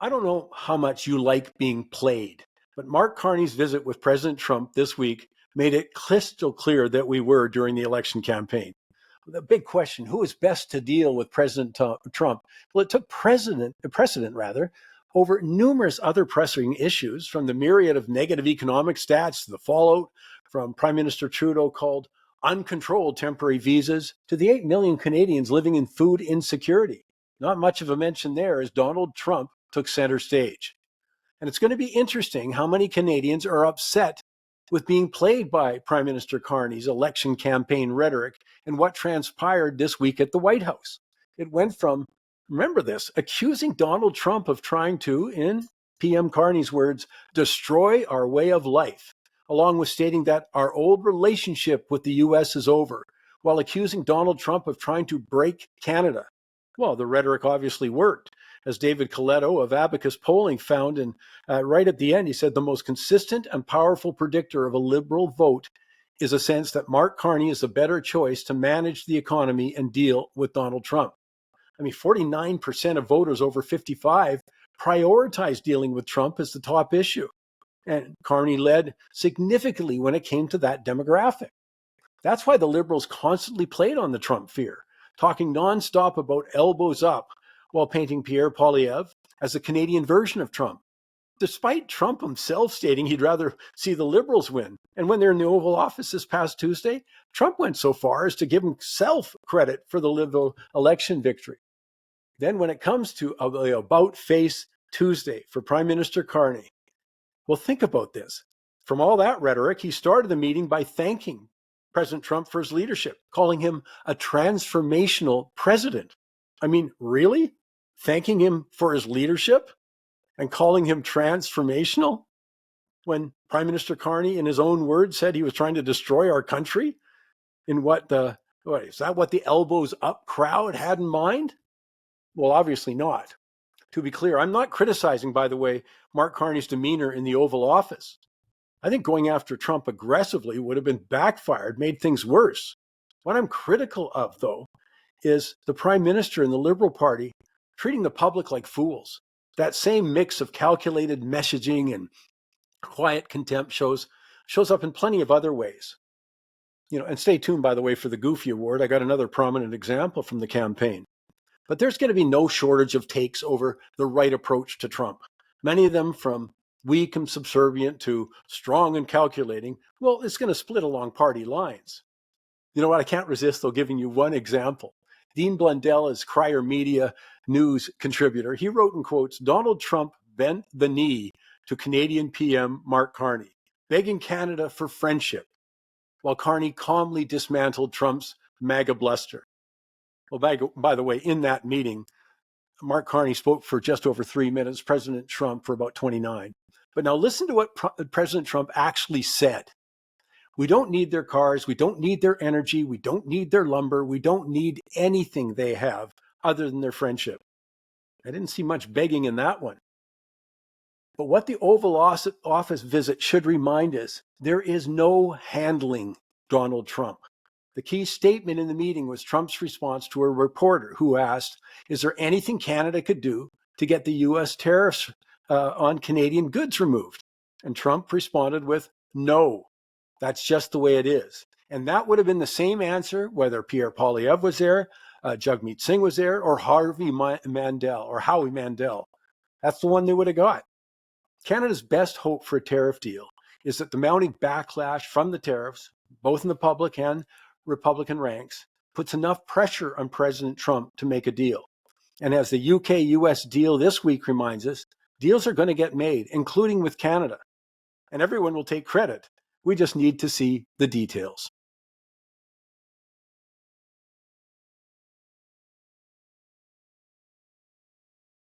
I don't know how much you like being played, but Mark Carney's visit with President Trump this week made it crystal clear that we were during the election campaign. The big question, who is best to deal with President Trump? Well, it took precedent rather, over numerous other pressing issues, from the myriad of negative economic stats to the fallout from Prime Minister Trudeau called uncontrolled temporary visas to the 8 million Canadians living in food insecurity. Not much of a mention there as Donald Trump took center stage. And it's going to be interesting how many Canadians are upset with being played by Prime Minister Carney's election campaign rhetoric and what transpired this week at the White House. It went from, remember this, accusing Donald Trump of trying to, in PM Carney's words, destroy our way of life, along with stating that our old relationship with the US is over, while accusing Donald Trump of trying to break Canada. Well, the rhetoric obviously worked. As David Coletto of Abacus Polling found, and right at the end, he said the most consistent and powerful predictor of a Liberal vote is a sense that Mark Carney is a better choice to manage the economy and deal with Donald Trump. I mean, 49% of voters over 55 prioritized dealing with Trump as the top issue. And Carney led significantly when it came to that demographic. That's why the Liberals constantly played on the Trump fear, talking nonstop about elbows up while painting Pierre Poilievre as the Canadian version of Trump, despite Trump himself stating he'd rather see the Liberals win. And when they're in the Oval Office this past Tuesday, Trump went so far as to give himself credit for the Liberal election victory. Then when it comes to the about-face Tuesday for Prime Minister Carney, well, think about this. From all that rhetoric, he started the meeting by thanking President Trump for his leadership, calling him a transformational president. I mean, really? Thanking him for his leadership and calling him transformational when Prime Minister Carney, in his own words, said he was trying to destroy our country? In what is that what the elbows up crowd had in mind? Well, obviously not. To be clear, I'm not criticizing, by the way, Mark Carney's demeanor in the Oval Office. I think going after Trump aggressively would have been backfired, made things worse. What I'm critical of, though, is the Prime Minister and the Liberal Party treating the public like fools. That same mix of calculated messaging and quiet contempt shows up in plenty of other ways. And stay tuned, by the way, for the Goofy Award. I got another prominent example from the campaign. But there's going to be no shortage of takes over the right approach to Trump. Many of them from weak and subservient to strong and calculating. Well, it's going to split along party lines. You know what? I can't resist, though, giving you one example. Dean Blundell is Crier Media News contributor. He wrote in quotes, Donald Trump bent the knee to Canadian PM Mark Carney, begging Canada for friendship, while Carney calmly dismantled Trump's MAGA bluster. Well, by the way, in that meeting, Mark Carney spoke for just over 3 minutes, President Trump for about 29. But now listen to what President Trump actually said. We don't need their cars. We don't need their energy. We don't need their lumber. We don't need anything they have other than their friendship. I didn't see much begging in that one. But what the Oval Office visit should remind us, there is no handling Donald Trump. The key statement in the meeting was Trump's response to a reporter who asked, is there anything Canada could do to get the U.S. tariffs on Canadian goods removed? And Trump responded with, no, that's just the way it is. And that would have been the same answer whether Pierre Poilievre was there, Jagmeet Singh was there, or Howie Mandel. That's the one they would have got. Canada's best hope for a tariff deal is that the mounting backlash from the tariffs, both in the public and Republican ranks, puts enough pressure on President Trump to make a deal. And as the UK-US deal this week reminds us, deals are going to get made, including with Canada. And everyone will take credit. We just need to see the details.